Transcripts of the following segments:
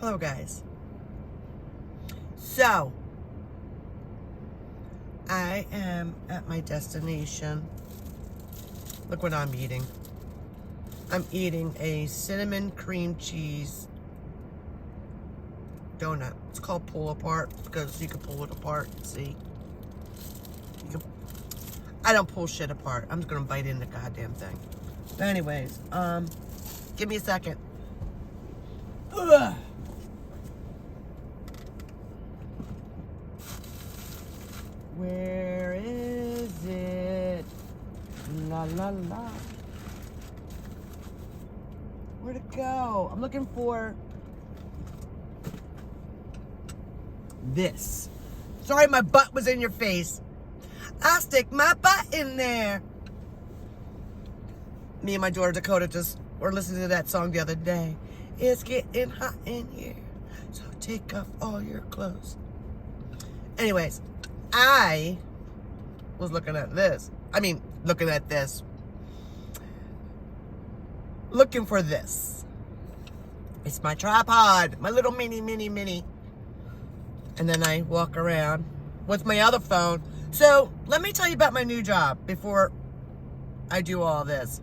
Hello, guys. So, I am at my destination. Look what I'm eating. I'm eating a cinnamon cream cheese donut. It's called pull apart because you can pull it apart. See? I don't pull shit apart. I'm just gonna bite in the goddamn thing. But anyways, give me a second. Ugh. Where is it? La la la. Where'd it go? I'm looking for this. Sorry, my butt was in your face. I'll stick my butt in there. Me and my daughter Dakota just were listening to that song the other day. It's getting hot in here, so take off all your clothes. Anyways, I was looking at this. Looking for this. It's my tripod, my little mini. And then I walk around with my other phone. So let me tell you about my new job before I do all this.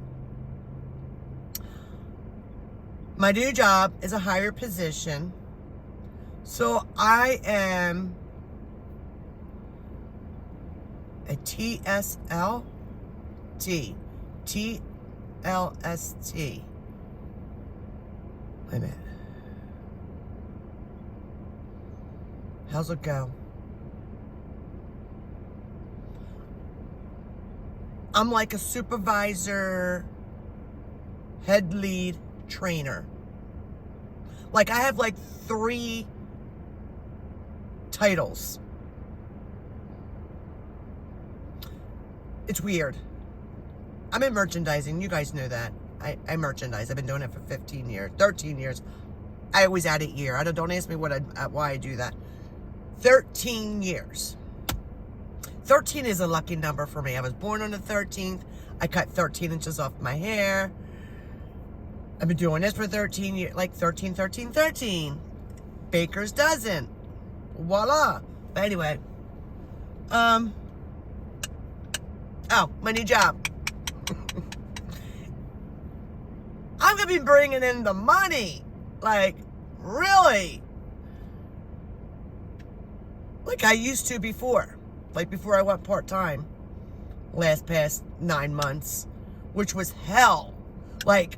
My new job is a higher position. So I am a TLST. Wait a minute. How's it go? I'm like a supervisor, head lead, trainer. Like I have like 3 titles. It's weird. I'm in merchandising. You guys know that. I merchandise. I've been doing it for 13 years. I always add a year. Don't ask me why I do that. 13 years. 13 is a lucky number for me. I was born on the 13th. I cut 13 inches off my hair. I've been doing this for 13 years. Like 13. Baker's dozen. Voila. But anyway. Oh, my new job. I'm going to be bringing in the money. Like, really? Like I used to before. Like before I went part-time. Past 9 months. Which was hell. Like,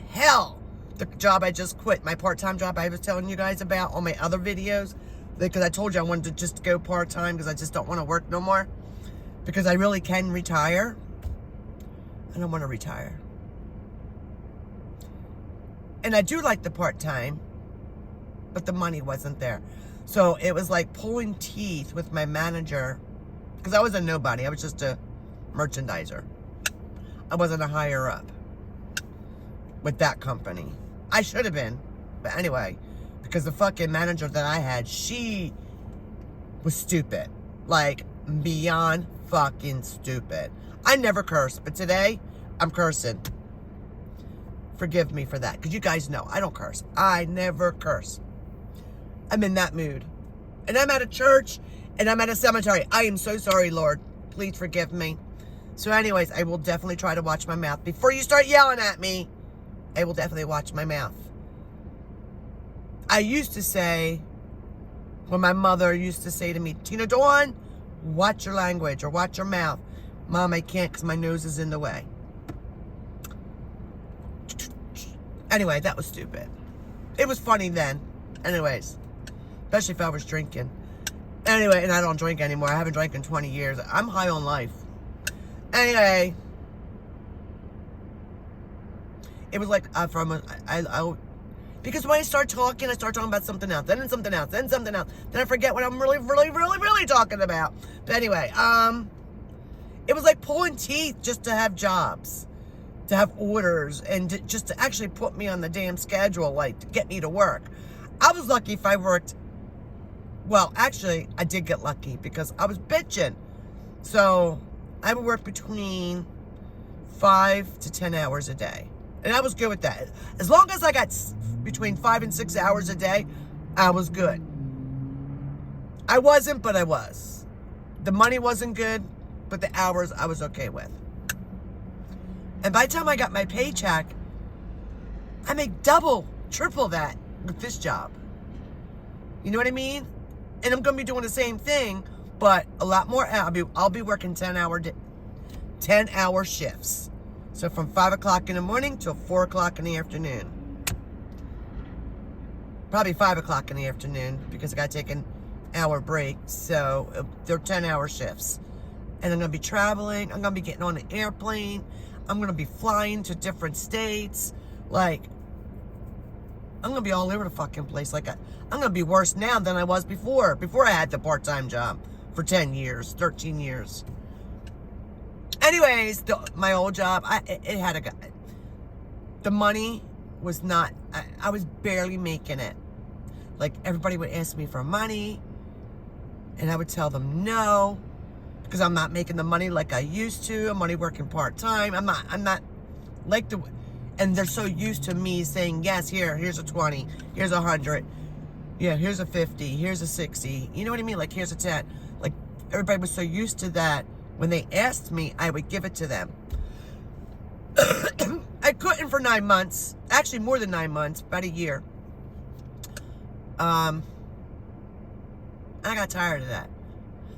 hell. The job I just quit. My part-time job I was telling you guys about on my other videos. Because I told you I wanted to just go part-time because I just don't want to work no more. Because I really can retire. I don't want to retire. And I do like the part-time. But the money wasn't there. So it was like pulling teeth with my manager. Because I was a nobody. I was just a merchandiser. I wasn't a higher up. With that company. I should have been. But anyway. Because the fucking manager that I had, she was stupid. Like, beyond fucking stupid. I never curse. But today, I'm cursing. Forgive me for that. Because you guys know, I don't curse. I never curse. I'm in that mood. And I'm at a church. And I'm at a cemetery. I am so sorry, Lord. Please forgive me. So anyways, I will definitely try to watch my mouth. Before you start yelling at me, I will definitely watch my mouth. I used to say, when my mother used to say to me, Tina Dawn, watch your language or watch your mouth. Mom, I can't because my nose is in the way. Anyway, that was stupid. It was funny then. Anyways, especially if I was drinking. Anyway, and I don't drink anymore. I haven't drank in 20 years. I'm high on life. Anyway, it was like because when I start talking about something else, then something else, then something else. Then I forget what I'm really talking about. But anyway, it was like pulling teeth just to have jobs, to have orders, and just to actually put me on the damn schedule, like to get me to work. I was lucky if I worked. Well, actually, I did get lucky because I was bitching. So I would work between 5 to 10 hours a day. And I was good with that. As long as I got between 5 and 6 hours a day, I was good. I wasn't, but I was. The money wasn't good, but the hours I was okay with. And by the time I got my paycheck, I make double, triple that with this job. You know what I mean? And I'm going to be doing the same thing, but a lot more. I'll be working 10-hour shifts. So from 5 o'clock in the morning till 4 o'clock in the afternoon. Probably 5 o'clock in the afternoon because I got to take an hour break. So they're 10-hour shifts. And I'm going to be traveling. I'm going to be getting on an airplane. I'm going to be flying to different states. Like, I'm going to be all over the fucking place. Like, I'm going to be worse now than I was before. Before I had the part-time job for 10 years, 13 years. Anyways, my old job, it had the money was not, I was barely making it. Like, everybody would ask me for money, and I would tell them no, because I'm not making the money like I used to. I'm only working part-time. I'm not like and they're so used to me saying, yes, here's a 20, here's 100, yeah, here's a 50, here's a 60. You know what I mean? Like, here's a 10. Like, everybody was so used to that. When they asked me, I would give it to them. I couldn't for 9 months. Actually, more than 9 months. About a year. I got tired of that.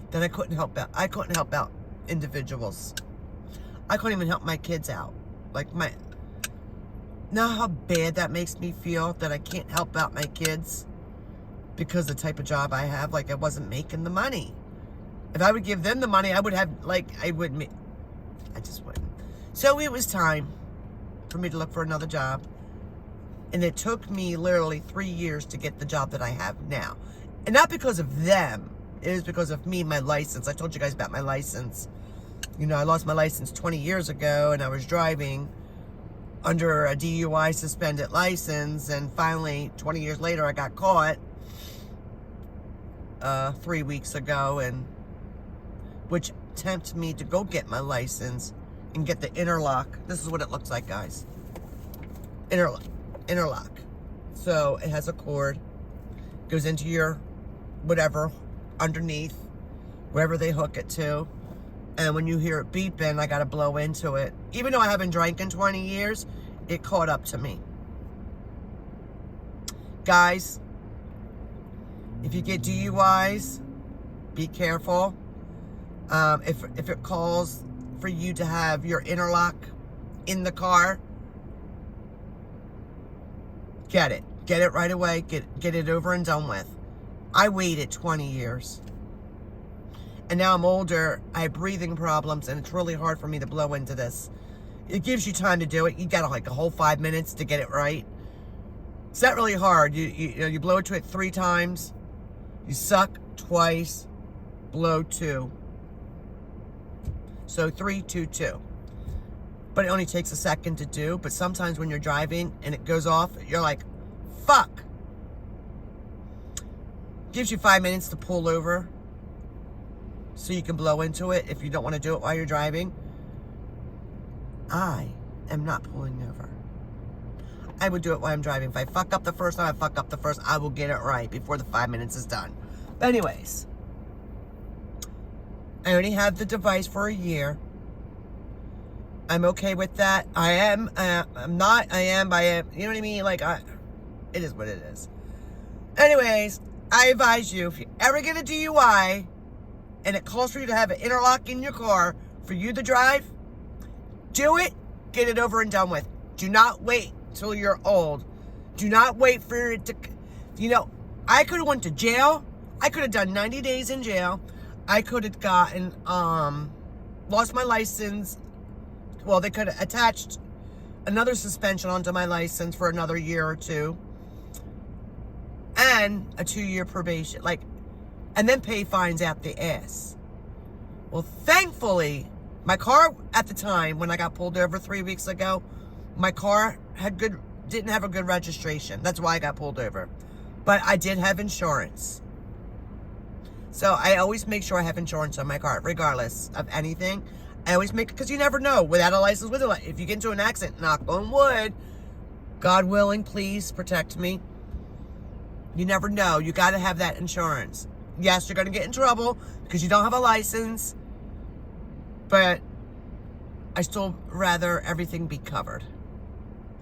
That I couldn't help out. I couldn't help out individuals. I couldn't even help my kids out. Like, know how bad that makes me feel that I can't help out my kids because the type of job I have, like, I wasn't making the money. If I would give them the money, I would have, like, I just wouldn't. So it was time for me to look for another job. And it took me literally 3 years to get the job that I have now. And not because of them. It is because of me, my license. I told you guys about my license. You know, I lost my license 20 years ago, and I was driving under a DUI suspended license. And finally, 20 years later, I got caught 3 weeks ago, and which tempted me to go get my license and get the interlock. This is what it looks like, guys. Interlock. So it has a cord, goes into your whatever underneath, wherever they hook it to. And when you hear it beeping, I got to blow into it. Even though I haven't drank in 20 years, it caught up to me. Guys, if you get DUIs, be careful. If it calls for you to have your interlock in the car, get it. Get it right away. Get it over and done with. I waited 20 years. And now I'm older. I have breathing problems, and it's really hard for me to blow into this. It gives you time to do it. You got like a whole 5 minutes to get it right. It's not really hard. You blow into it 3 times. You suck twice. Blow 2. So 3, 2, 2. But it only takes a second to do. But sometimes when you're driving and it goes off, you're like, fuck. Gives you 5 minutes to pull over so you can blow into it if you don't want to do it while you're driving. I am not pulling over. I would do it while I'm driving. If I fuck up the first time, I will get it right before the 5 minutes is done. But anyways, I already have the device for a year. I'm okay with that. I am. I'm not. I am. You know what I mean? Like, it is what it is. Anyways, I advise you, if you ever get a DUI and it calls for you to have an interlock in your car for you to drive, do it. Get it over and done with. Do not wait till you're old. Do not wait for it to, you know, I could have went to jail. I could have done 90 days in jail. I could have gotten, lost my license. Well, they could have attached another suspension onto my license for another year or 2. And a 2-year probation. Like, and then pay fines out the ass. Well, thankfully, my car at the time, when I got pulled over 3 weeks ago, my car didn't have a good registration. That's why I got pulled over. But I did have insurance. So I always make sure I have insurance on my car, regardless of anything. I always make, because you never know, without a license, with a license, if you get into an accident, knock on wood, God willing, please protect me. You never know. You got to have that insurance. Yes, you're going to get in trouble because you don't have a license, but I still rather everything be covered.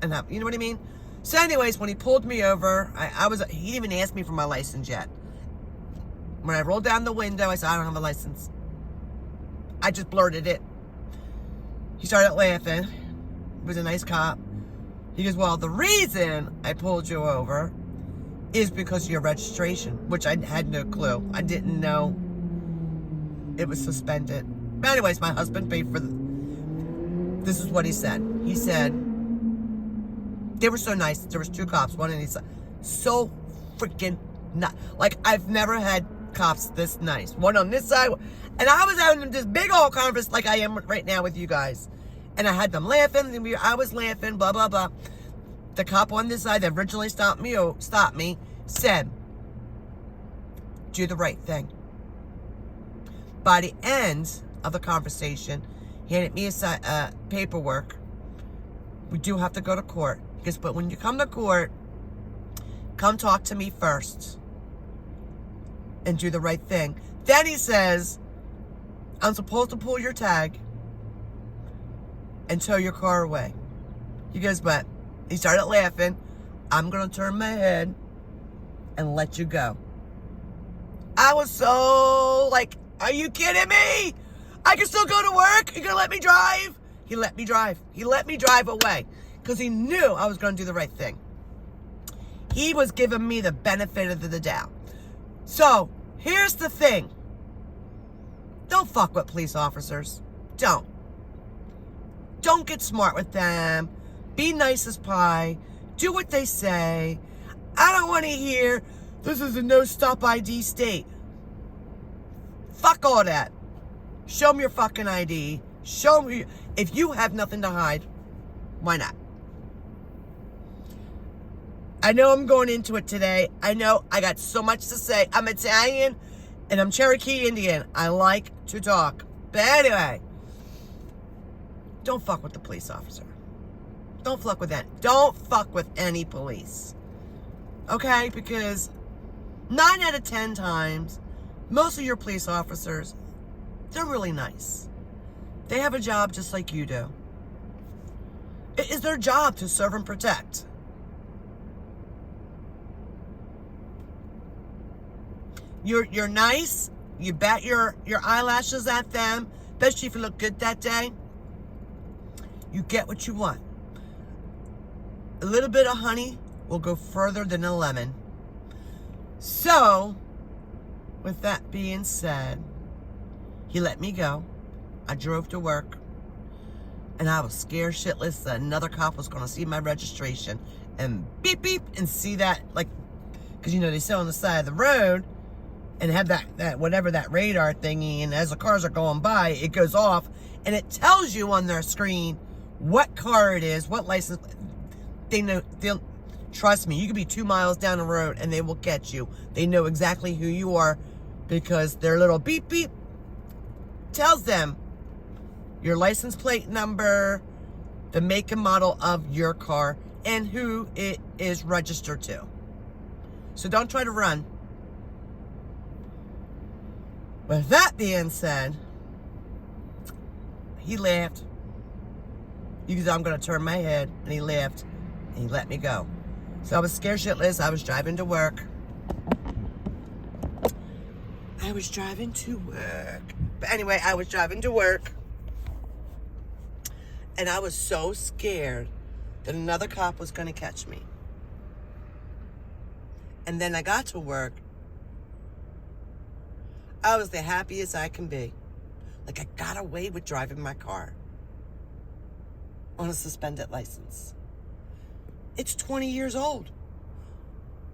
And have, you know what I mean? So anyways, when he pulled me over, he didn't even ask me for my license yet. When I rolled down the window, I said, I don't have a license. I just blurted it. He started laughing. He was a nice cop. He goes, well, the reason I pulled you over is because of your registration, which I had no clue. I didn't know it was suspended. But anyways, my husband paid for this is what he said. He said, they were so nice. There was 2 cops, one on each side. So freaking nice. Like, I've never had cops this nice. One on this side. And I was having this big old conference like I am right now with you guys. And I had them laughing. I was laughing, blah, blah, blah. The cop on this side that originally stopped me, said, do the right thing. By the end of the conversation, he handed me a paperwork. We do have to go to court. He goes, but when you come to court, come talk to me first and do the right thing. Then he says, I'm supposed to pull your tag and tow your car away. He goes, but he started laughing. I'm going to turn my head and let you go. I was so like, are you kidding me? I can still go to work? You're going to let me drive? He let me drive. He let me drive away because he knew I was going to do the right thing. He was giving me the benefit of the doubt. So, here's the thing. Don't fuck with police officers. Don't. Don't get smart with them. Be nice as pie. Do what they say. I don't want to hear, this is a no-stop ID state. Fuck all that. Show them your fucking ID. Show them, if you have nothing to hide, why not? I know I'm going into it today. I know I got so much to say. I'm Italian and I'm Cherokee Indian. I like to talk. But anyway, don't fuck with the police officer. Don't fuck with that. Don't fuck with any police. Okay? Because 9 out of 10 times, most of your police officers, they're really nice. They have a job just like you do. It is their job to serve and protect. You're nice. You bat your eyelashes at them, especially if you look good that day. You get what you want. A little bit of honey will go further than a lemon. So, with that being said, he let me go. I drove to work. And I was scared shitless that another cop was going to see my registration and beep, beep, and see that, like, because, you know, they sit on the side of the road and have that whatever, that radar thingy, and as the cars are going by, it goes off, and it tells you on their screen what car it is, what license. They know, they'll, trust me, you could be 2 miles down the road, and they will catch you. They know exactly who you are, because their little beep, beep tells them your license plate number, the make and model of your car, and who it is registered to. So don't try to run. With that being said, he laughed. He said, I'm going to turn my head. And he laughed. And he let me go. So I was scared shitless. I was driving to work. But anyway, I was driving to work. And I was so scared that another cop was going to catch me. And then I got to work. I was the happiest I can be. Like I got away with driving my car on a suspended license. It's 20 years old.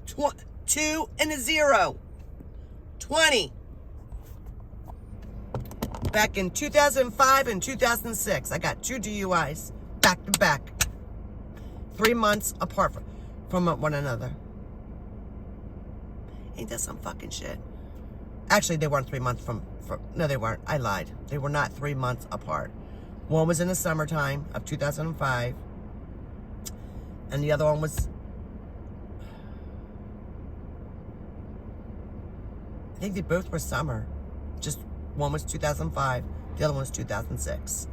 2 and a 0. 20. Back in 2005 and 2006, I got 2 DUIs back to back. 3 months apart from one another. Ain't that some fucking shit? Actually, they weren't 3 months no, they weren't. I lied. They were not 3 months apart. One was in the summertime of 2005. And the other one was think they both were summer. Just one was 2005, the other one was 2006.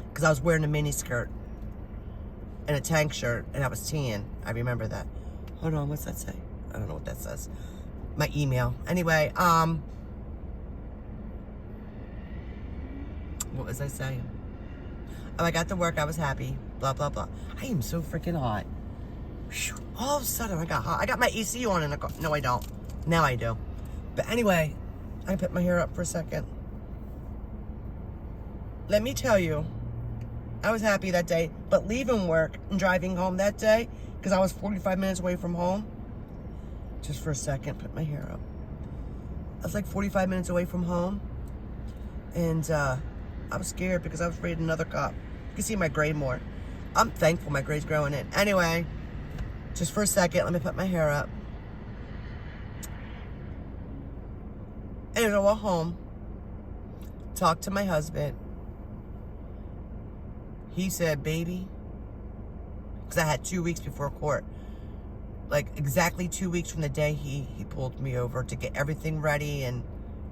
Because I was wearing a mini skirt and a tank shirt, and I was tan. I remember that. Hold on, what's that say? I don't know what that says. My email. Anyway, what was I saying? Oh, I got to work. I was happy. Blah, blah, blah. I am so freaking hot. Whew. All of a sudden, I got hot. I got my AC on in the car. No, I don't. Now I do. But anyway, I put my hair up for a second. Let me tell you, I was happy that day. But leaving work and driving home that day, because I was 45 minutes away from home, just for a second, put my hair up. I was like 45 minutes away from home. And I was scared because I was afraid another cop. You can see my gray more. I'm thankful my gray's growing in. Anyway, just for a second, let me put my hair up. And I went home, talked to my husband. He said, baby, because I had 2 weeks before court. Like exactly 2 weeks from the day he pulled me over to get everything ready and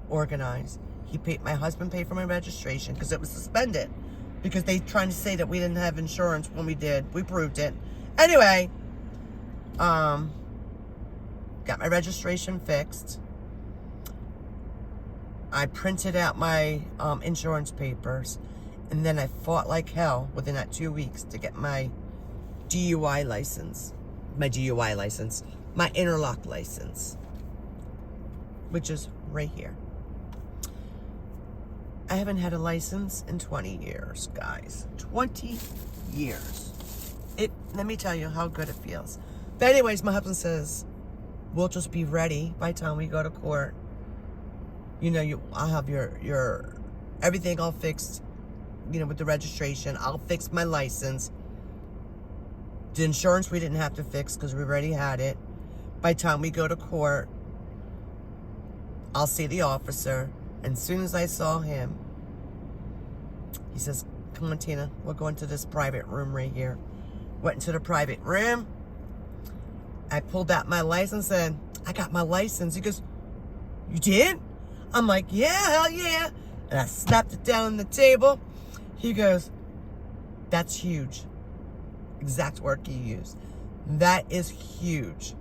organized. My husband paid for my registration because it was suspended. Because they trying to say that we didn't have insurance when we did. We proved it. Anyway, got my registration fixed. I printed out my insurance papers. And then I fought like hell within that 2 weeks to get my DUI license. My DUI license. My interlock license. Which is right here. I haven't had a license in 20 years, guys. 20 years. Let me tell you how good it feels. But anyways, my husband says, we'll just be ready by the time we go to court. You know, I'll have your everything all fixed, you know, with the registration. I'll fix my license. The insurance we didn't have to fix because we already had it. By the time we go to court, I'll see the officer. And as soon as I saw him, he says, come on, Tina, we'll go into this private room right here. Went into the private room. I pulled out my license and I got my license. He goes, you did? I'm like, yeah, hell yeah. And I snapped it down on the table. He goes, that's huge. Exact word he used. That is huge.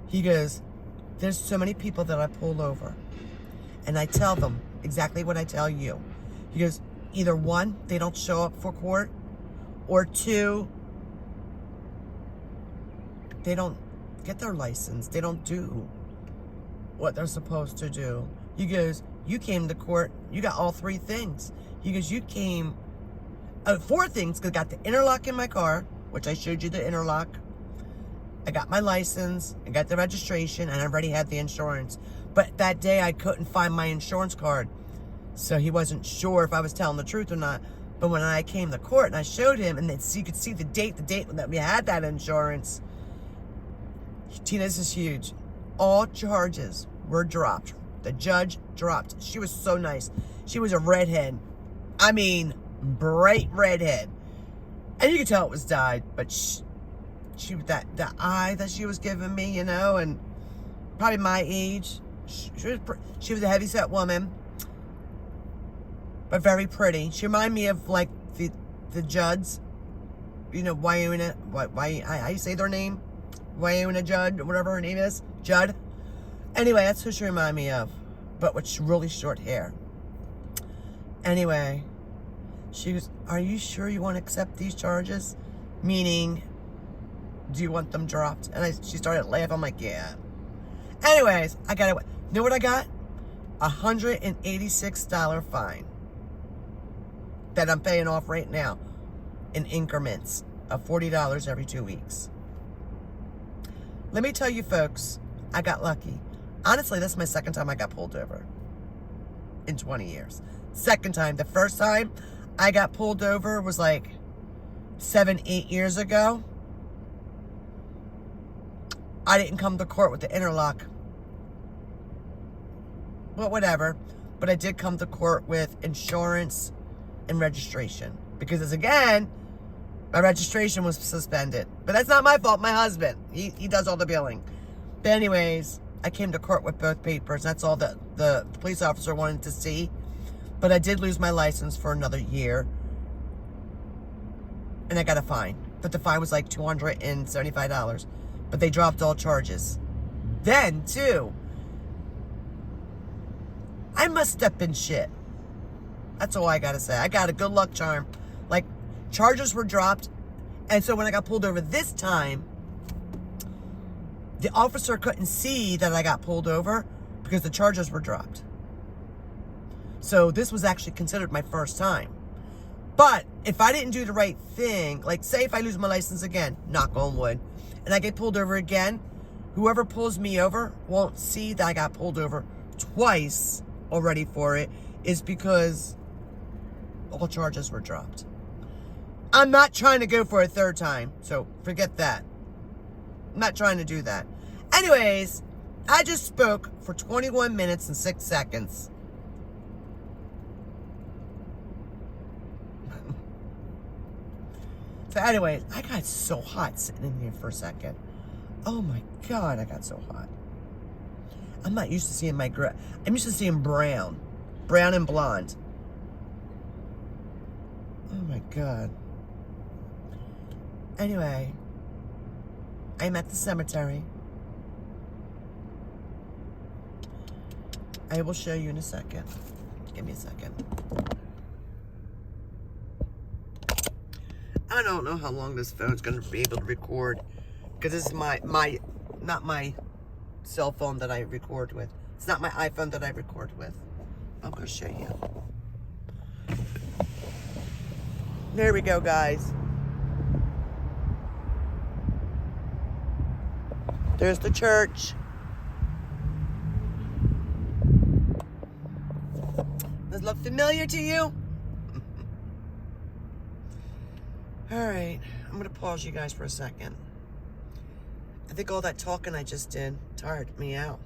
He goes, there's so many people that I pulled over. And I tell them exactly what I tell you. He goes, either one, they don't show up for court, or two, they don't get their license. They don't do what they're supposed to do. He goes, you came to court, you got all three things. He goes, you came, four things, because I got the interlock in my car, which I showed you the interlock. I got my license, I got the registration, and I already had the insurance. But that day I couldn't find my insurance card. So he wasn't sure if I was telling the truth or not. But when I came to court and I showed him, and then you could see the date that we had that insurance. Tina, this is huge. All charges were dropped. The judge dropped. She was so nice. She was a redhead. I mean, bright redhead. And you could tell it was dyed, but she that the eye that she was giving me, you know, and probably my age. She was a heavyset woman, but very pretty. She reminded me of like the Judds, you know, Wynonna. How you say their name? Wynonna Judd, or whatever her name is, Judd. Anyway, that's who she reminded me of, but with really short hair. Anyway, she goes, "Are you sure you want to accept these charges? Meaning, do you want them dropped?" And she started laughing. I'm like, yeah. Anyways, I got it. You know what I got? $186 fine that I'm paying off right now in increments of $40 every 2 weeks. Let me tell you, folks, I got lucky. Honestly, this is my second time I got pulled over in 20 years. Second time. The first time I got pulled over was like 7-8 years ago. I didn't come to court with the interlock. But whatever. But I did come to court with insurance and registration. Because, again, my registration was suspended. But that's not my fault. My husband. He does all the billing. But anyways, I came to court with both papers. That's all that the police officer wanted to see. But I did lose my license for another year. And I got a fine. But the fine was like $275. But they dropped all charges. Then, too, I must have been shit. That's all I gotta say. I got a good luck charm. Like, charges were dropped. And so when I got pulled over this time, the officer couldn't see that I got pulled over because the charges were dropped. So this was actually considered my first time. But if I didn't do the right thing, like say if I lose my license again, knock on wood, and I get pulled over again, whoever pulls me over won't see that I got pulled over twice already for it, is because all charges were dropped. I'm not trying to go for a third time, so forget that. I'm not trying to do that. Anyways, I just spoke for 21 minutes and 6 seconds. So anyways, I got so hot sitting in here for a second. Oh my God, I got so hot. I'm not used to seeing my gray. I'm used to seeing brown. Brown and blonde. Oh my God. Anyway, I'm at the cemetery. I will show you in a second. Give me a second. I don't know how long this phone's going to be able to record, because this is not my cell phone that I record with. It's not my iPhone that I record with. I'm going to show you. There we go, guys. There's the church. Does it look familiar to you? All right, I'm going to pause you guys for a second. I think all that talking I just did tired me out.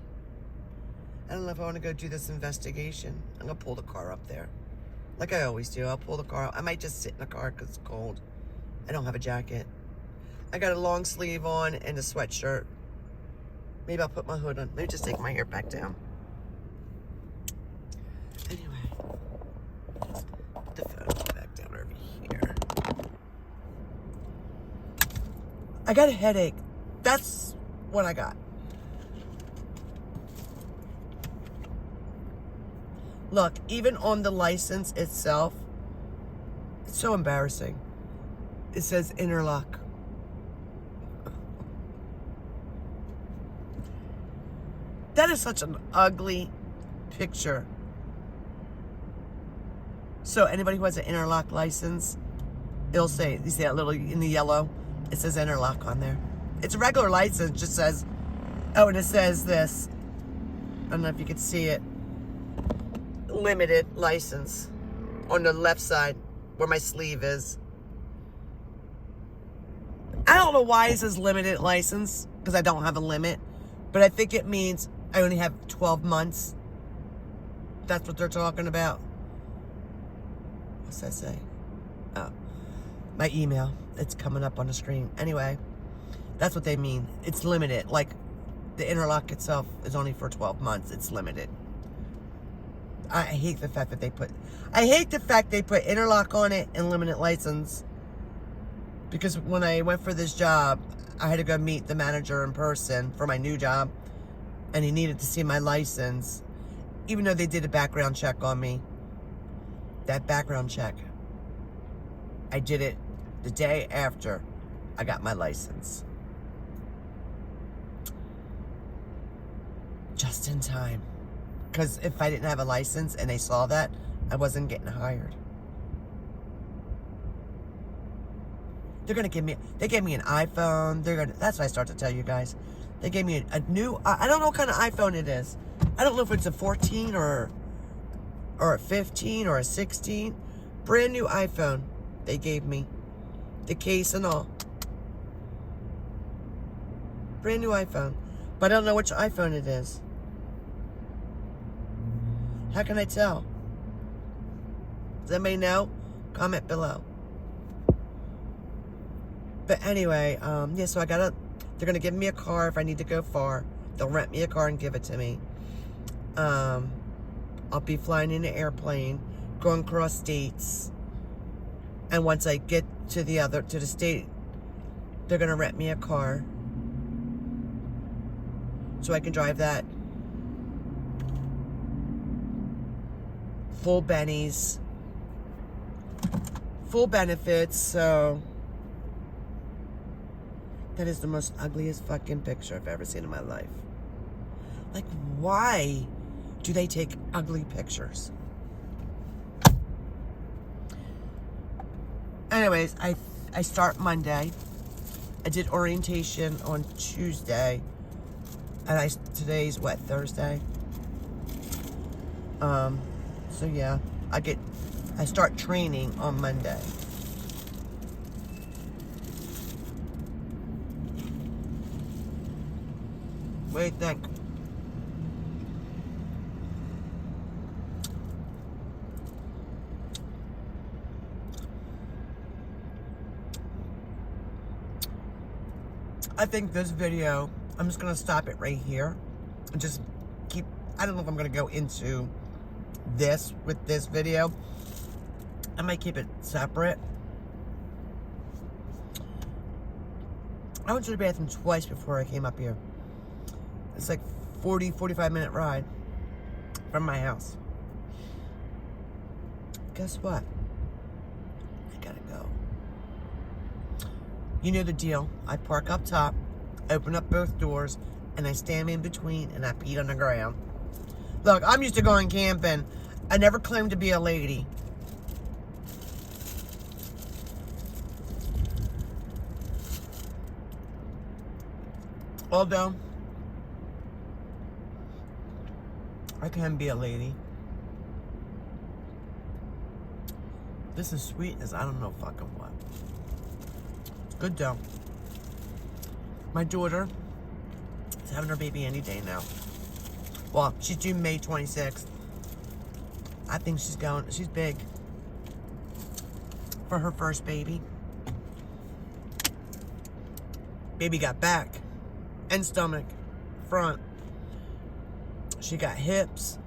I don't know if I want to go do this investigation. I'm going to pull the car up there. Like I always do, I'll pull the car up. I might just sit in the car because it's cold. I don't have a jacket. I got a long sleeve on and a sweatshirt. Maybe I'll put my hood on. Maybe just take my hair back down. Anyway, put the phone back down over here. I got a headache. That's what I got. Look, even on the license itself, it's so embarrassing. It says interlock. That is such an ugly picture. So anybody who has an interlock license, it'll say, you see that little in the yellow? It says interlock on there. It's a regular license, it just says, oh, and it says this. I don't know if you can see it. Limited license on the left side where my sleeve is. I don't know why it says limited license, because I don't have a limit, but I think it means I only have 12 months. That's what they're talking about. What's that say? Oh, my email. It's coming up on the screen. Anyway, that's what they mean. It's limited. Like, the interlock itself is only for 12 months. It's limited. I hate the fact that they put interlock on it and limited license. Because when I went for this job, I had to go meet the manager in person for my new job. And he needed to see my license. Even though they did a background check on me. That background check, I did it the day after I got my license. Just in time. Because if I didn't have a license and they saw that, I wasn't getting hired. They gave me an iPhone. That's what I start to tell you guys. They gave me a new, I don't know what kind of iPhone it is. I don't know if it's a 14 or a 15 or a 16. Brand new iPhone they gave me. The case and all. Brand new iPhone. But I don't know which iPhone it is. How can I tell? Does anybody know? Comment below. But anyway, yeah, so they're going to give me a car if I need to go far. They'll rent me a car and give it to me. I'll be flying in an airplane, going across states. And once I get to the state, they're going to rent me a car so I can drive that. Full bennies. Full benefits, so that is the most ugliest fucking picture I've ever seen in my life. Like, why do they take ugly pictures? Anyways, I start Monday. I did orientation on Tuesday. And today's what, Thursday? So yeah, I start training on Monday. What do you think? I think this video, I'm just going to stop it right here and just I don't know if I'm going to go into this with this video. I might keep it separate. I went to the bathroom twice before I came up here. It's like 45 minute ride from my house. Guess what? I gotta go. You know the deal. I park up top, open up both doors, and I stand in between and I pee on the ground. Look, I'm used to going camping. I never claimed to be a lady. Although, I can be a lady. This is sweet as I don't know fucking what. Good dough. My daughter is having her baby any day now. Well, she's due May 26th. I think she's big for her first baby. Baby got back and stomach, front. She got hips.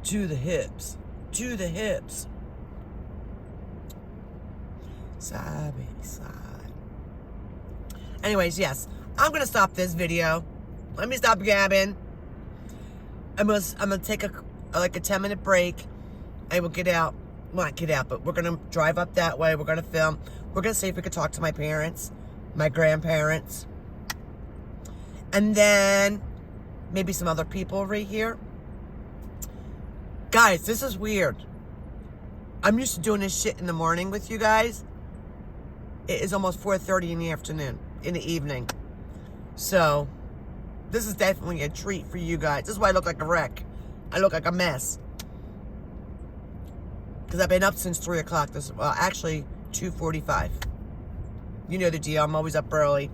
To the hips. To the hips. Side, baby, side. Anyways, yes. I'm going to stop this video. Let me stop gabbing. I'm gonna take a 10-minute break. I will get out. Well, not get out, but we're going to drive up that way. We're going to film. We're going to see if we could talk to my parents, my grandparents, and then maybe some other people right here. Guys, this is weird. I'm used to doing this shit in the morning with you guys. It is almost 4:30 in the afternoon, in the evening. So, this is definitely a treat for you guys. This is why I look like a wreck. I look like a mess. Because I've been up since 3 o'clock. Actually, 2:45. You know the deal. I'm always up early.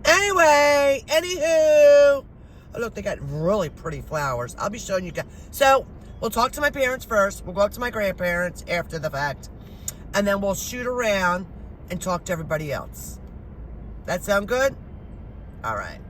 Anyway, anywho. Oh, look, they got really pretty flowers. I'll be showing you guys. So, we'll talk to my parents first. We'll go up to my grandparents after the fact. And then we'll shoot around and talk to everybody else. That sound good? All right.